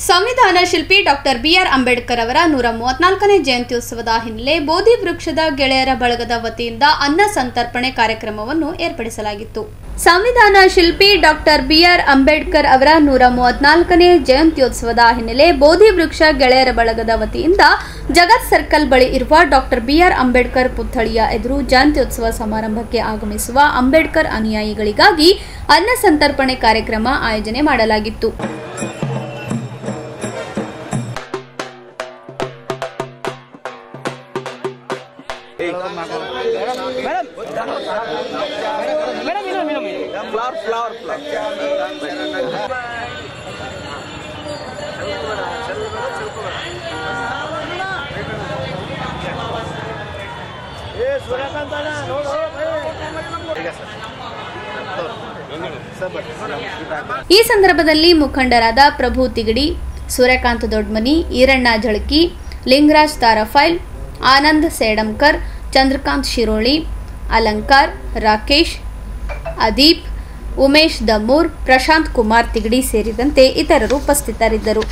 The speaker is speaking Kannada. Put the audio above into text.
ಸಂವಿಧಾನ ಶಿಲ್ಪಿ ಡಾಕ್ಟರ್ ಬಿಆರ್ ಅಂಬೇಡ್ಕರ್ ಅವರ 134ನೇ ಜಯಂತ್ಯುತ್ಸವದ ಹಿನ್ನೆಲೆ ಬೋಧಿ ವೃಕ್ಷದ ಗೆಳೆಯರ ಬಳಗದ ವತಿಯಿಂದ ಅನ್ನ ಸಂತರ್ಪಣೆ ಕಾರ್ಯಕ್ರಮವನ್ನು ಏರ್ಪಡಿಸಲಾಗಿತ್ತು. ಸಂವಿಧಾನ ಶಿಲ್ಪಿ ಡಾಕ್ಟರ್ ಬಿಆರ್ ಅಂಬೇಡ್ಕರ್ ಅವರ 134ನೇ ಜಯಂತ್ಯುತ್ಸವದ ಹಿನ್ನೆಲೆ ಬೋಧಿ ವೃಕ್ಷ ಗೆಳೆಯರ ಬಳಗದ ವತಿಯಿಂದ ಜಗತ್ ಸರ್ಕಲ್ ಬಳಿ ಇರುವ ಡಾಕ್ಟರ್ ಬಿಆರ್ ಅಂಬೇಡ್ಕರ್ ಪುತ್ಥಳಿಯ ಎದುರು ಜಯಂತ್ಯುತ್ಸವ ಸಮಾರಂಭಕ್ಕೆ ಆಗಮಿಸುವ ಅಂಬೇಡ್ಕರ್ ಅನುಯಾಯಿಗಳಿಗಾಗಿ ಅನ್ನ ಸಂತರ್ಪಣೆ ಕಾರ್ಯಕ್ರಮ ಆಯೋಜನೆ ಮಾಡಲಾಗಿತ್ತು. ಈ ಸಂದರ್ಭದಲ್ಲಿ ಮುಖಂಡರಾದ ಪ್ರಭು ತಿಗಡಿ, ಸೂರ್ಯಕಾಂತ್ ದೊಡ್ಮನಿ, ಈರಣ್ಣ ಜಳಕಿ, ಲಿಂಗರಾಜ್ ತಾರಫೈಲ್, ಆನಂದ್ ಸೇಡಂಕರ್, ಚಂದ್ರಕಾಂತ್ ಶಿರೋಳಿ, ಅಲಂಕಾರ್, ರಾಕೇಶ್, ಅದೀಪ್, ಉಮೇಶ್ ದಮ್ಮೂರ್, ಪ್ರಶಾಂತ್ ಕುಮಾರ್ ತಿಗಡಿ ಸೇರಿದಂತೆ ಇತರರು ಉಪಸ್ಥಿತರಿದ್ದರು.